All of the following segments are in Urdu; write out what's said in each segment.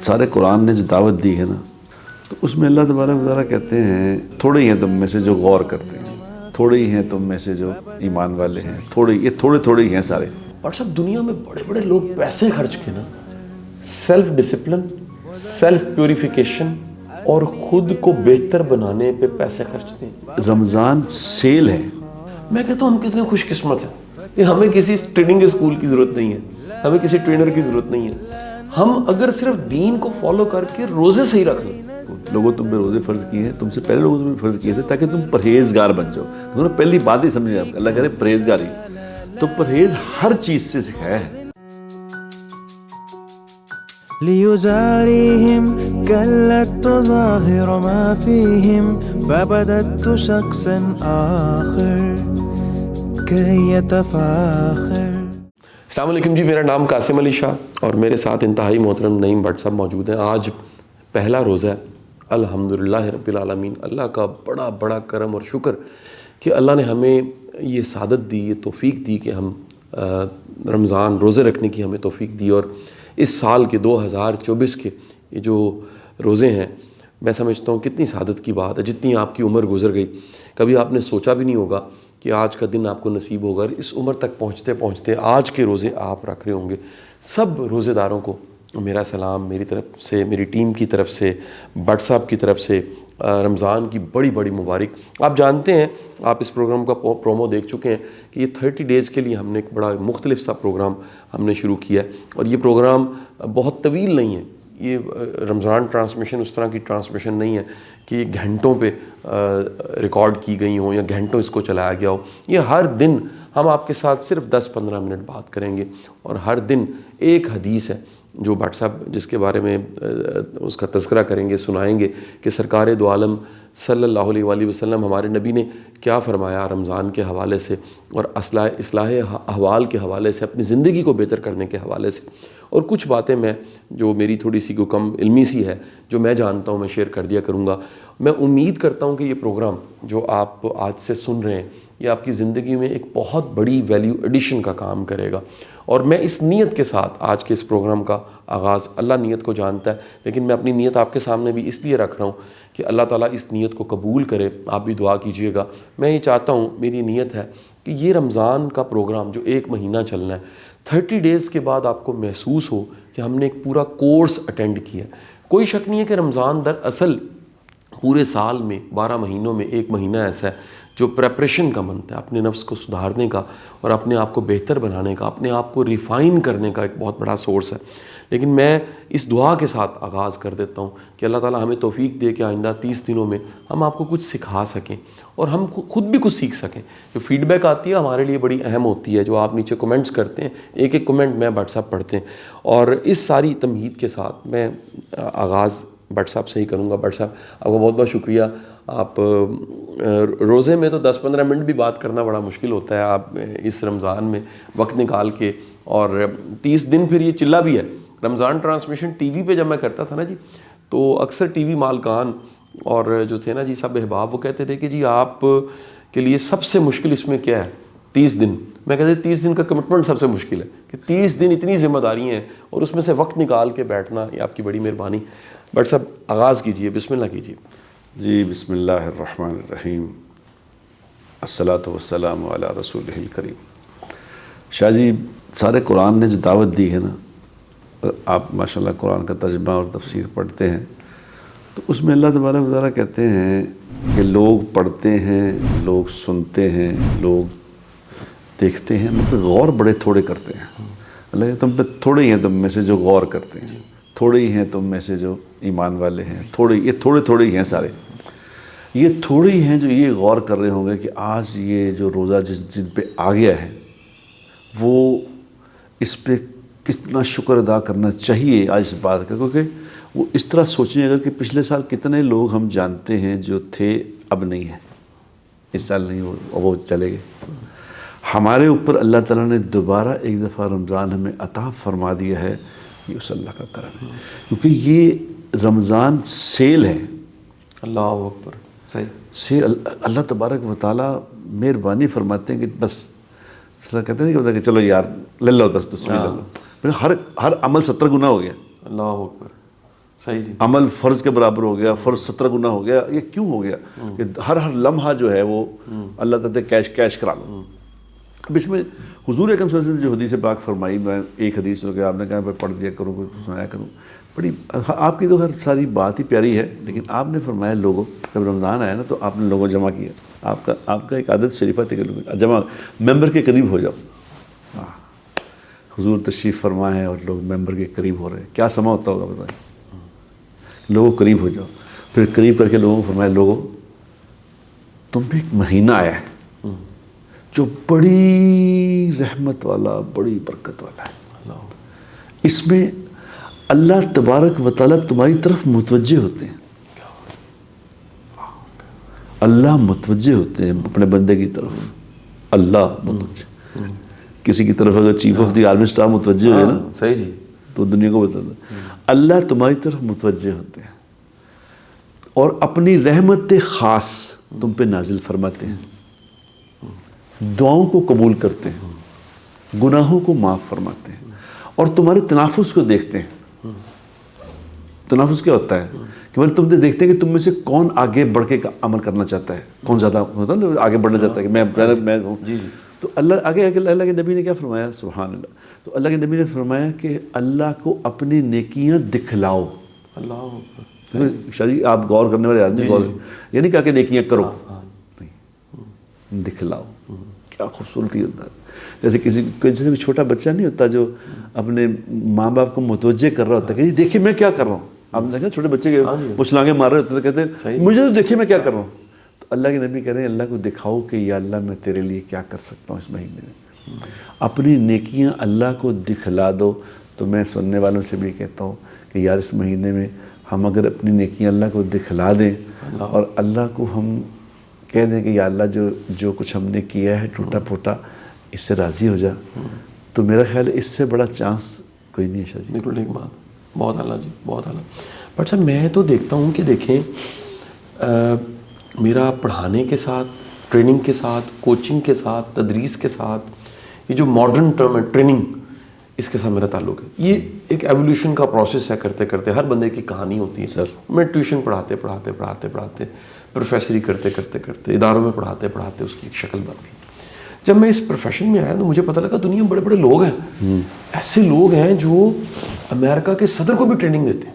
سارے قرآن نے جو دعوت دی ہے نا، تو اس میں اللہ تبارک و تعالیٰ کہتے ہیں تھوڑے ہی ہیں تم میں سے جو غور کرتے ہیں، تھوڑے ہی ہیں تم میں سے جو ایمان والے ہیں، تھوڑے ہی ہیں سارے۔ اور سب دنیا میں بڑے بڑے لوگ پیسے خرچ کے نا سیلف ڈسپلن، سیلف پیوریفیکیشن اور خود کو بہتر بنانے پہ پیسے خرچتے ہیں۔ رمضان سیل ہے۔ میں کہتا ہوں ہم کتنے خوش قسمت ہیں کہ ہمیں کسی ٹریننگ اسکول کی ضرورت نہیں ہے، ہمیں کسی ٹرینر کی ضرورت نہیں ہے۔ ہم اگر صرف دین کو فالو کر کے روزے صحیح رکھ لیں۔ لوگوں تم پہ روزے فرض کیے ہیں، تم سے پہلے لوگوں تم پہ فرض کیے تھے تاکہ تم پرہیزگار بن جاؤ۔ تم نے پہلی بات ہی سمجھے، اللہ کرے پرہیزگاری، تو پرہیز ہر چیز سے سکھایا ہے۔ ليزاريهم قلت تظاهر ما فيهم فبدت شخصا آخر كي يتفاخر۔ السلام علیکم جی، میرا نام قاسم علی شاہ اور میرے ساتھ انتہائی محترم نعیم بٹ صاحب موجود ہیں۔ آج پہلا روزہ ہے، الحمدللہ رب العالمین۔ اللہ کا بڑا بڑا کرم اور شکر کہ اللہ نے ہمیں یہ سعادت دی، یہ توفیق دی کہ ہم رمضان روزے رکھنے کی ہمیں توفیق دی۔ اور اس سال کے 2024 کے یہ جو روزے ہیں، میں سمجھتا ہوں کتنی سعادت کی بات ہے۔ جتنی آپ کی عمر گزر گئی، کبھی آپ نے سوچا بھی نہیں ہوگا کہ آج کا دن آپ کو نصیب ہوگا۔ اس عمر تک پہنچتے پہنچتے آج کے روزے آپ رکھ رہے ہوں گے۔ سب روزے داروں کو میرا سلام، میری طرف سے، میری ٹیم کی طرف سے، بٹ صاحب کی طرف سے رمضان کی بڑی بڑی مبارک۔ آپ جانتے ہیں، آپ اس پروگرام کا پرومو دیکھ چکے ہیں کہ یہ 30 ڈیز کے لیے ہم نے ایک بڑا مختلف سا پروگرام ہم نے شروع کیا ہے، اور یہ پروگرام بہت طویل نہیں ہے۔ یہ رمضان ٹرانسمیشن اس طرح کی ٹرانسمیشن نہیں ہے کہ یہ گھنٹوں پہ ریکارڈ کی گئی ہوں یا گھنٹوں اس کو چلایا گیا ہو۔ یہ ہر دن ہم آپ کے ساتھ صرف 10-15 منٹ بات کریں گے، اور ہر دن ایک حدیث ہے جو بٹ صاحب جس کے بارے میں اس کا تذکرہ کریں گے، سنائیں گے کہ سرکار دو عالم صلی اللہ علیہ وآلہ وسلم ہمارے نبی نے کیا فرمایا رمضان کے حوالے سے، اور اصلاح احوال کے حوالے سے، اپنی زندگی کو بہتر کرنے کے حوالے سے۔ اور کچھ باتیں میں جو میری تھوڑی سی کو کم علمی سی ہے، جو میں جانتا ہوں، میں شیئر کر دیا کروں گا۔ میں امید کرتا ہوں کہ یہ پروگرام جو آپ آج سے سن رہے ہیں، یہ آپ کی زندگی میں ایک بہت بڑی ویلیو ایڈیشن کا کام کرے گا۔ اور میں اس نیت کے ساتھ آج کے اس پروگرام کا آغاز، اللہ نیت کو جانتا ہے، لیکن میں اپنی نیت آپ کے سامنے بھی اس لیے رکھ رہا ہوں کہ اللہ تعالیٰ اس نیت کو قبول کرے۔ آپ بھی دعا کیجئے گا۔ میں یہ چاہتا ہوں، میری نیت ہے کہ یہ رمضان کا پروگرام جو 1 مہینہ چلنا ہے، 30 ڈیز کے بعد آپ کو محسوس ہو کہ ہم نے ایک پورا کورس اٹینڈ کیا ہے۔ کوئی شک نہیں ہے کہ رمضان دراصل پورے سال میں 12 مہینوں میں 1 مہینہ ایسا ہے جو پریپریشن کا منتھ ہے، اپنے نفس کو سدھارنے کا اور اپنے آپ کو بہتر بنانے کا، اپنے آپ کو ریفائن کرنے کا ایک بہت بڑا سورس ہے۔ لیکن میں اس دعا کے ساتھ آغاز کر دیتا ہوں کہ اللہ تعالیٰ ہمیں توفیق دے کہ آئندہ 30 دنوں میں ہم آپ کو کچھ سکھا سکیں اور ہم خود بھی کچھ سیکھ سکیں۔ جو فیڈ بیک آتی ہے ہمارے لیے بڑی اہم ہوتی ہے، جو آپ نیچے کمنٹس کرتے ہیں، ایک ایک کمنٹ میں بٹ صاحب پڑھتے ہیں۔ اور اس ساری تمہید کے ساتھ میں آغاز بٹ صاحب سے ہی کروں گا۔ بٹ صاحب، آپ کا بہت بہت شکریہ۔ آپ روزے میں تو 10-15 منٹ بھی بات کرنا بڑا مشکل ہوتا ہے، آپ اس رمضان میں وقت نکال کے، اور 30 دن پھر یہ چلا بھی ہے۔ رمضان ٹرانسمیشن ٹی وی پہ جب میں کرتا تھا نا جی، تو اکثر ٹی وی مالکان اور جو تھے نا جی سب احباب، وہ کہتے تھے کہ جی آپ کے لیے سب سے مشکل اس میں کیا ہے؟ 30 دن۔ میں کہتے 30 دن کا کمٹمنٹ سب سے مشکل ہے، کہ 30 دن اتنی ذمہ داری ہیں اور اس میں سے وقت نکال کے بیٹھنا، یہ آپ کی بڑی مہربانی۔ بٹ صاحب آغاز کیجئے، بسم اللہ کیجئے۔ جی، بسم اللہ الرحمن الرحیم، الصلاۃ والسلام علی رسولہ الکریم۔ شاہ جی، سارے قرآن نے جو دعوت دی ہے نا، آپ ماشاءاللہ قرآن کا ترجمہ اور تفسیر پڑھتے ہیں، تو اس میں اللہ تبارک و تعالیٰ کہتے ہیں کہ لوگ پڑھتے ہیں، لوگ سنتے ہیں، لوگ دیکھتے ہیں، مگر غور بڑے تھوڑے کرتے ہیں۔ اللہ کہ تم پہ تھوڑے ہی ہیں تم میں سے جو غور کرتے ہیں، تھوڑے ہی ہیں تم میں سے جو ایمان والے ہیں، یہ تھوڑے ہی ہیں سارے۔ یہ تھوڑے ہی ہیں جو یہ غور کر رہے ہوں گے کہ آج یہ جو روزہ جن پہ آ گیا ہے، وہ اس پہ کتنا شکر ادا کرنا چاہیے آج اس بات کا، کیونکہ وہ اس طرح سوچیں اگر کہ پچھلے سال کتنے لوگ ہم جانتے ہیں جو تھے اب نہیں ہیں، اس سال نہیں، وہ چلے گئے۔ ہمارے اوپر اللہ تعالیٰ نے دوبارہ ایک دفعہ رمضان ہمیں عطا فرما دیا ہے، یہ اس اللہ کا کرم ہے، کیونکہ یہ رمضان سیل ہے۔ اللہ اکبر، صحیح سیل۔ اللہ تبارک و تعالیٰ مہربانی فرماتے ہیں کہ بس اس طرح کہتے ہیں کہ چلو یار لے لو، بس دوسری لے لو، پھر ہر عمل 70 گنا ہو گیا۔ اللہ اکبر۔ صحیح جی. عمل فرض کے برابر ہو گیا, فرض 17 گنا ہو گیا. یہ کیوں ہو گیا کہ ہر لمحہ جو ہے وہ اللہ تعالیٰ کیش کرا لو. اب اس میں حضور اکرم صلی اللہ علیہ وسلم نے جو حدیث پاک فرمائی, میں ایک حدیث ہو کہ آپ نے کہا میں پڑھ دیا کروں, کوئی سنایا کروں, بڑی آپ کی تو ہر ساری بات ہی پیاری ہے, لیکن آپ نے فرمایا لوگوں, جب رمضان آیا نا تو آپ نے لوگوں جمع کیا. آپ کا ایک عادت شریفہ تھی کہ جمع ممبر کے قریب ہو جاؤ. حضور تشریف فرما ہے اور لوگ ممبر کے قریب ہو رہے ہیں, کیا سما ہوتا ہوگا بتائیں. لوگوں قریب ہو جاؤ. پھر قریب کر کے لوگوں کو فرمایا لوگوں تم پہ ایک مہینہ آیا ہے جو بڑی رحمت والا, بڑی برکت والا ہے. اس میں اللہ تبارک و تعالیٰ تمہاری طرف متوجہ ہوتے ہیں. اللہ متوجہ ہوتے ہیں اپنے بندے کی طرف. اللہ متوجہ, کسی کی طرف اگر chief of the army staff متوجہ ہوئے نا, صحیح جی, تو دنیا کو بتا دیں اللہ تمہاری طرف متوجہ ہوتے ہیں اور اپنی رحمت خاص تم پہ نازل فرماتے ہیں, دعاؤں کو قبول کرتے ہیں, گناہوں کو معاف فرماتے ہیں اور تمہارے تنافس کو دیکھتے ہیں. تنافس کیا ہوتا ہے کہ مطلب تم دیکھتے ہیں کہ تم میں سے کون آگے بڑھ کے عمل کرنا چاہتا ہے, کون زیادہ ہوتا ہے آگے بڑھنا چاہتا ہے کہ میں ہوں. جی جی. تو اللہ آگے اللہ کے نبی نے کیا فرمایا, سبحان اللہ, تو اللہ کے نبی نے فرمایا کہ اللہ کو اپنی نیکیاں دکھلاؤ. اللہ شاید آپ غور کرنے والے آدمی غور, یہ نہیں کہا کہ نیکیاں کرو, نہیں, دکھلاؤ. کیا خوبصورتی ہوتا ہے. جیسے جیسے کوئی چھوٹا بچہ نہیں ہوتا جو اپنے ماں باپ کو متوجہ کر رہا ہوتا ہے کہ دیکھیں میں کیا کر رہا ہوں. آپ نے دیکھا چھوٹے بچے کے پچھلانگیں مار رہے ہوتے تو کہتے ہیں مجھے تو دیکھیں میں کیا کر رہا ہوں. تو اللہ کے نبی کہہ رہے ہیں اللہ کو دکھاؤ کہ یا اللہ میں تیرے لیے کیا کر سکتا ہوں اس مہینے میں. اپنی نیکیاں اللہ کو دکھلا دو. تو میں سننے والوں سے بھی کہتا ہوں کہ یار اس مہینے میں ہم اگر اپنی نیکیاں اللہ کو دکھلا دیں اور اللہ کو ہم کہہ دیں کہ یا اللہ جو کچھ ہم نے کیا ہے ٹوٹا پھوٹا, اس سے راضی ہو جا, تو میرا خیال ہے اس سے بڑا چانس کوئی نہیں ہے. شاہ جی بالکل ایک بات, بہت اعلیٰ جی, بہت اعلیٰ. بٹ سر میں تو دیکھتا ہوں کہ دیکھیں میرا پڑھانے کے ساتھ, ٹریننگ کے ساتھ, کوچنگ کے ساتھ, تدریس کے ساتھ, یہ جو ماڈرن ٹرم ہے ٹریننگ, اس کے ساتھ میرا تعلق ہے. یہ ایک ایولیوشن کا پروسیس ہے. کرتے کرتے ہر بندے کی کہانی ہوتی ہے. سر میں ٹیوشن پڑھاتے پروفیسری کرتے اداروں میں پڑھاتے اس کی ایک شکل بن گئی. جب میں اس پروفیشن میں آیا تو مجھے پتہ لگا دنیا میں بڑے بڑے لوگ ہیں, ایسے لوگ ہیں جو امریکہ کے صدر کو بھی ٹریننگ دیتے ہیں.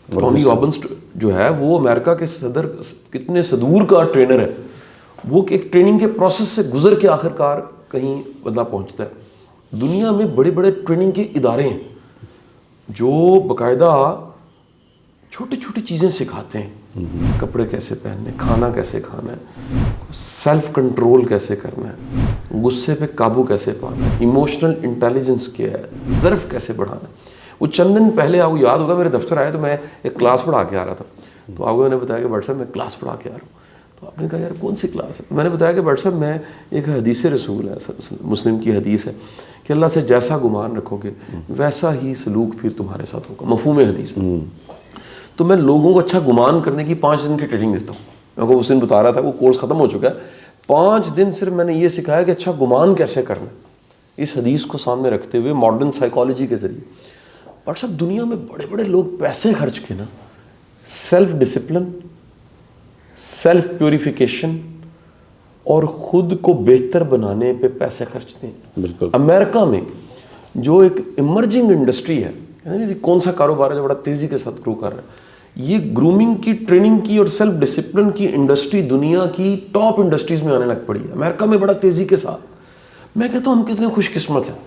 ٹونی رابنس جو ہے وہ امریکہ کے صدر, کتنے صدور کا ٹرینر ہے, وہ ایک ٹریننگ کے پروسیس سے گزر کے آخر کار کہیں بدلا پہنچتا ہے. دنیا میں بڑے بڑے ٹریننگ کے ادارے ہیں جو باقاعدہ چھوٹی چھوٹی چیزیں سکھاتے ہیں. کپڑے کیسے پہننے, کھانا کیسے کھانا ہے, سیلف کنٹرول کیسے کرنا ہے, غصے پہ قابو کیسے پانا ہے, ایموشنل انٹیلیجنس کیا ہے, ظرف کیسے بڑھانا ہے. وہ چند دن پہلے آپ کو یاد ہوگا میرے دفتر آئے تو میں ایک کلاس پڑھا کے آ رہا تھا. تو آپ کو میں نے بتایا کہ بٹ صاحب میں کلاس پڑھا کے آ رہا ہوں. تو آپ نے کہا یار کون سی کلاس ہے؟ میں نے بتایا کہ بٹ صاحب میں ایک حدیث رسول ہے, مسلم کی حدیث ہے کہ اللہ سے جیسا گمان رکھو گے ویسا ہی سلوک پھر تمہارے ساتھ ہوگا, مفہوم حدیث میں. تو میں لوگوں کو اچھا گمان کرنے کی 5 دن کی ٹریننگ دیتا ہوں. میں کو اس دن بتا رہا تھا وہ کورس ختم ہو چکا ہے. 5 دن صرف میں نے یہ سکھایا کہ اچھا گمان کیسے کرنا ہے, اس حدیث کو سامنے رکھتے ہوئے ماڈرن سائیکالوجی کے ذریعے. بٹ صاحب دنیا میں بڑے بڑے لوگ پیسے خرچ کے نا سیلف ڈسپلن, سیلف پیوریفیکیشن اور خود کو بہتر بنانے پہ پیسے خرچتے ہیں. بالکل. امریکہ میں جو ایک ایمرجنگ انڈسٹری ہے, کون سا کاروبار ہے جو بڑا تیزی کے ساتھ گرو کر رہا ہے, یہ گرومنگ کی, ٹریننگ کی اور سیلف ڈسپلن کی انڈسٹری دنیا کی ٹاپ انڈسٹریز میں آنے لگ پڑی ہے امریکہ میں بڑا تیزی کے ساتھ. میں کہتا ہوں ہم کتنے خوش قسمت ہیں,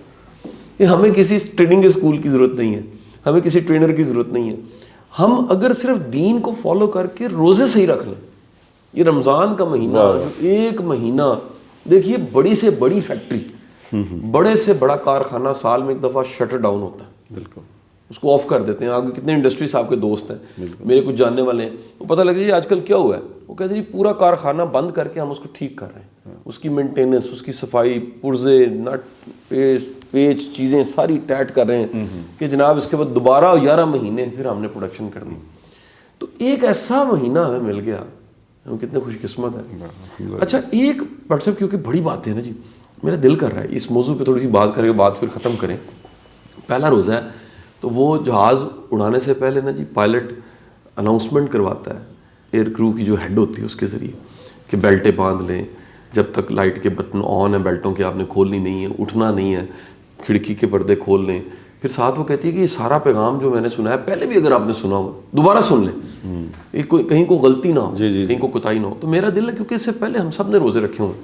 یہ ہمیں کسی ٹریننگ اسکول کی ضرورت نہیں ہے, ہمیں کسی ٹرینر کی ضرورت نہیں ہے. ہم اگر صرف دین کو فالو کر کے روزے صحیح رکھ لیں, یہ رمضان کا مہینہ جو ایک مہینہ, دیکھیے بڑی سے بڑی فیکٹری, بڑے سے بڑا کارخانہ سال میں ایک دفعہ شٹر ڈاؤن ہوتا ہے. بالکل. اس کو آف کر دیتے ہیں. آگے کتنے انڈسٹریز آپ کے دوست ہیں, میرے کچھ جاننے والے ہیں, وہ پتہ لگے جی آج کل کیا ہوا ہے, وہ کہتے ہیں جی پورا کارخانہ بند کر کے ہم اس کو ٹھیک کر رہے ہیں, اس کی مینٹیننس, اس کی صفائی, پرزے, نٹ, پیچ چیزیں ساری ٹائٹ کر رہے ہیں کہ جناب اس کے بعد دوبارہ 11 مہینے پھر ہم نے پروڈکشن کرنی. تو ایک ایسا مہینہ ہمیں مل گیا, ہم کتنے خوش قسمت ہیں. اچھا ایک بٹ صاحب کیونکہ بڑی بات ہے نا جی, میرا دل کر رہا ہے اس موضوع پہ تھوڑی سی بات کریں, بات پھر ختم کریں. پہلا روزہ ہے, تو وہ جہاز اڑانے سے پہلے نا جی پائلٹ اناؤنسمنٹ کرواتا ہے ایئر کرو کی جو ہیڈ ہوتی ہے اس کے ذریعے کہ بیلٹیں باندھ لیں, جب تک لائٹ کے بٹن آن ہیں بیلٹوں کے آپ نے کھولنی نہیں ہے, اٹھنا نہیں ہے, کھڑکی کے پردے کھول لیں. پھر ساتھ وہ کہتی ہے کہ یہ سارا پیغام جو میں نے سنا ہے پہلے بھی اگر آپ نے سنا ہو دوبارہ سن لیں, کہیں کو غلطی نہ ہو, کہیں کو کوتاہی نہ ہو. تو میرا دل ہے کیونکہ اس سے پہلے ہم سب نے روزے رکھے ہوئے,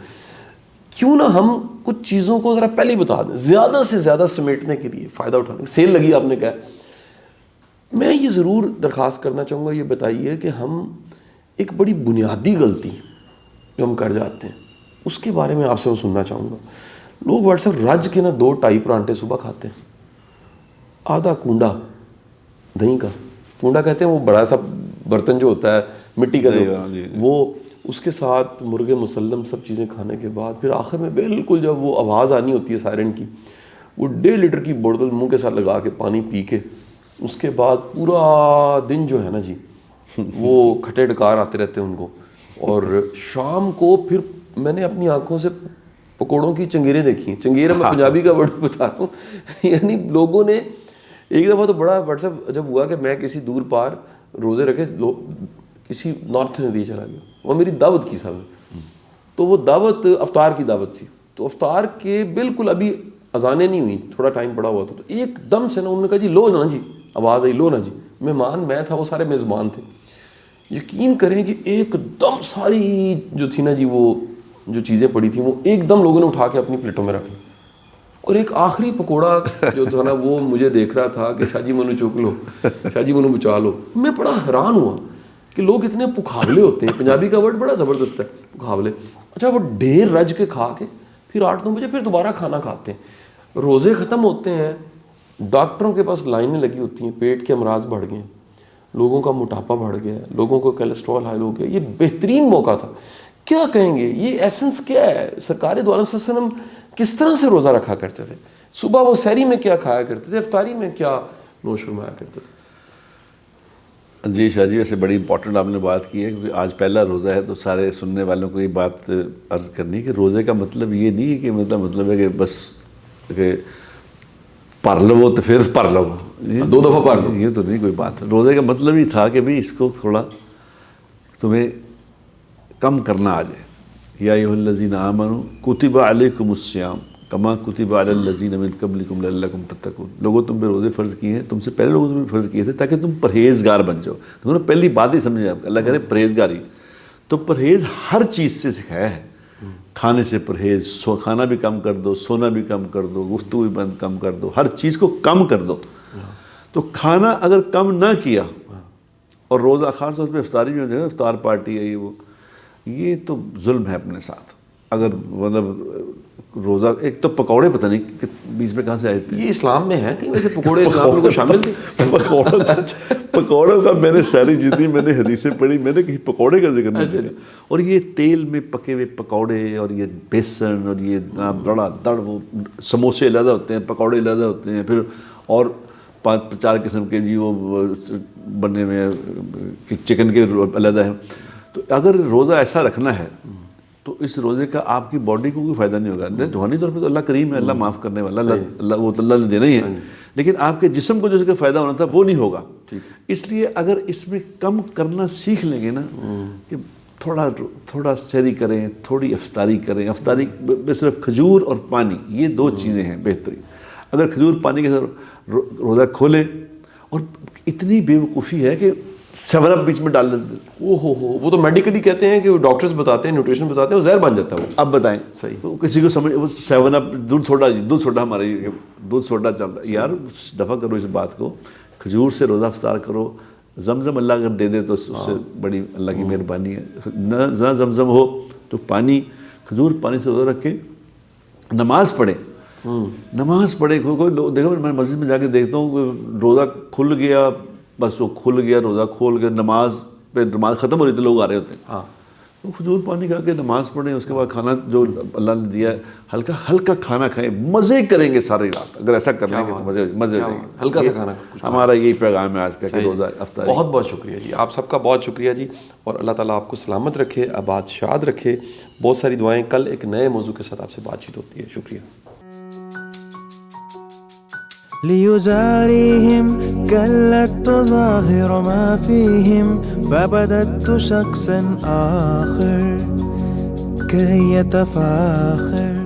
کیوں نہ ہم کچھ چیزوں کو ذرا پہلے ہی بتا دیں, زیادہ سے زیادہ سمیٹنے کے لیے, فائدہ اٹھانے. سیل لگی آپ نے کہا, میں یہ ضرور درخواست کرنا چاہوں گا, یہ بتائیے کہ ہم ایک بڑی بنیادی غلطی جو ہم کر جاتے ہیں اس کے بارے میں آپ سے میں سننا چاہوں گا. لوگ واٹس ایپ رج کے نا 2-2.5 پرانٹے صبح کھاتے ہیں, آدھا کنڈا دہی کا, کنڈا کہتے ہیں وہ بڑا سا برتن جو ہوتا ہے مٹی کا, وہ اس کے ساتھ مرغے مسلم سب چیزیں کھانے کے بعد پھر آخر میں بالکل جب وہ آواز آنی ہوتی ہے سائرن کی, وہ 1.5 لیٹر کی بوتل منہ کے ساتھ لگا کے پانی پی کے اس کے بعد پورا دن جو ہے نا جی وہ کھٹے ڈکار آتے رہتے ہیں ان کو. اور شام کو پھر میں نے اپنی آنکھوں سے پکوڑوں کی چنگیریں دیکھی ہیں. چنگیریں میں پنجابی کا ورڈ بتاتا ہوں, یعنی لوگوں نے ایک دفعہ تو بڑا واٹس ایپ جب ہوا کہ میں کسی دور پار روزے رکھے کسی نارتھ ندی چلا گیا, وہ میری دعوت کی صاحب, تو وہ دعوت افطار کی دعوت تھی. تو افطار کے بالکل ابھی اذانیں نہیں ہوئی, تھوڑا ٹائم پڑا ہوا تھا, تو ایک دم سے نا انہوں نے کہا جی لو نا جی, آواز آئی لو نا جی. مہمان میں تھا, وہ سارے میزبان تھے. یقین کریں کہ ایک دم ساری جو تھی نا جی وہ جو چیزیں پڑی تھیں وہ ایک دم لوگوں نے اٹھا کے اپنی پلیٹوں میں رکھ لی. اور ایک آخری پکوڑا جو تھا نا وہ مجھے دیکھ رہا تھا کہ شاہ جی منو چوک لو, شاہ جی منو بچا لو. میں بڑا حیران ہوا کہ لوگ اتنے پکھاولے ہوتے ہیں, پنجابی کا ورڈ بڑا زبردست ہے پکھاولے. اچھا وہ ڈھیر رج کے کھا کے پھر 8-9 بجے پھر دوبارہ کھانا کھاتے ہیں. روزے ختم ہوتے ہیں, ڈاکٹروں کے پاس لائنیں لگی ہوتی ہیں, پیٹ کے امراض بڑھ گئے ہیں, لوگوں کا موٹاپا بڑھ گیا ہے, لوگوں کو کولیسٹرول ہائی ہو گیا. یہ بہترین موقع تھا. کیا کہیں گے, یہ ایسنس کیا ہے؟ سرکار دو عالم صلی اللہ علیہ وسلم کس طرح سے روزہ رکھا کرتے تھے, صبح وہ سحری میں کیا کھایا کرتے تھے, افطاری میں کیا نوش فرمایا کرتے تھے. جی شاہ جی, ویسے بڑی امپورٹنٹ آپ نے بات کی ہے, کیونکہ آج پہلا روزہ ہے تو سارے سننے والوں کو یہ بات عرض کرنی ہے کہ روزے کا مطلب یہ نہیں ہے کہ مطلب ہے کہ بس کہ پڑھ لو تو پھر پڑھ لو, 2 دفعہ پڑھ لو, یہ تو نہیں کوئی بات. روزے کا مطلب ہی تھا کہ بھئی اس کو تھوڑا تمہیں کم کرنا آ جائے. یا ایھا الذین آمنوا کتب علیکم الصیام کما کتب علی الذین من قبلکم لعلکم تتقون. لوگوں تم پہ روزے فرض کیے ہیں, تم سے پہلے لوگوں تم پہ فرض کیے تھے تاکہ تم پرہیزگار بن جاؤ. تم نے پہلی بات ہی سمجھے, آپ اللہ کرے پرہیزگاری. تو پرہیز ہر چیز سے سکھایا ہے. کھانے سے پرہیز, کھانا بھی کم کر دو, سونا بھی کم کر دو, گفتگو بھی بند کم کر دو, ہر چیز کو کم کر دو. تو کھانا اگر کم نہ کیا اور روزہ خاص طور پہ افطاری میں جو ہے افطار پارٹی ہے یہ تو ظلم ہے اپنے ساتھ. اگر مطلب روزہ ایک تو پکوڑے پتہ نہیں کہ بیچ میں کہاں سے آئے تھے, یہ اسلام میں ہے کہ ویسے پکوڑے اسلام کو شامل تھے. پکوڑوں کا میں نے ساری جتنی میں نے حدیثیں پڑھی میں نے کہیں پکوڑے کا ذکر نہیں کیا. اور یہ تیل میں پکے ہوئے پکوڑے اور یہ بیسن اور یہ بڑا دڑ, وہ سموسے علیحدہ ہوتے ہیں, پکوڑے علیحدہ ہوتے ہیں, پھر اور 5-4 قسم کے جی وہ بنے ہوئے چکن کے علیحدہ ہیں. تو اگر روزہ ایسا رکھنا ہے تو اس روزے کا آپ کی باڈی کو کوئی فائدہ نہیں ہوگا. روحانی طور پہ تو اللہ کریم ہے, اللہ معاف کرنے والا, اللہ وہ تو اللہ نے دینا ہی ہے, لیکن آپ کے جسم کو جس کا فائدہ ہونا تھا وہ نہیں ہوگا. اس لیے اگر اس میں کم کرنا سیکھ لیں گے نا کہ تھوڑا سحری کریں, تھوڑی افطاری کریں. افطاری میں صرف کھجور اور پانی, یہ 2 چیزیں ہیں بہترین. اگر کھجور پانی کے ساتھ روزہ کھولیں, اور اتنی بے وقوفی ہے کہ 7 اپ بیچ میں ڈال دیتے. وہ تو میڈیکلی کہتے ہیں کہ ڈاکٹرز بتاتے ہیں, نیوٹریشن بتاتے ہیں, وہ زہر بن جاتا ہے وہ. اب بتائیں صحیح, کسی کو سمجھ, وہ 7 اپ دودھ سوڈا ہمارے دودھ سوڈا چل رہا ہے. یار دفع کرو اس بات کو, کھجور سے روزہ افطار کرو. زمزم اللہ اگر دے دے تو اس سے بڑی اللہ کی مہربانی ہے. نہ زمزم ہو تو پانی, کھجور پانی سے روزہ رکھ کے نماز پڑھیں. کوئی دیکھو میں مسجد میں جا کے دیکھتا ہوں روزہ کھل گیا, بس وہ کھل گیا روزہ کھول کے, نماز ختم ہو رہی تھی, لوگ آ رہے ہوتے ہیں. تو کھجور پانی کھا کے نماز پڑھیں, اس کے بعد کھانا جو اللہ نے دیا ہے ہلکا کھانا کھائیں, مزے کریں گے ساری رات. اگر ایسا کر لیں گے تو مزے ہو جائیں گے. ہلکا سا کھانا, ہمارا یہی پیغام ہے آج کا کہ روزہ افطاری. بہت بہت شکریہ جی, آپ سب کا بہت شکریہ جی, اور اللہ تعالیٰ آپ کو سلامت رکھے, آباد شاد رکھے. بہت ساری دعائیں. کل ایک نئے موضوع کے ساتھ آپ سے بات چیت ہوتی ہے. شکریہ. ليزاريهم كلت تظاهر ما فيهم فبدت شخصا آخر كي يتفاخر.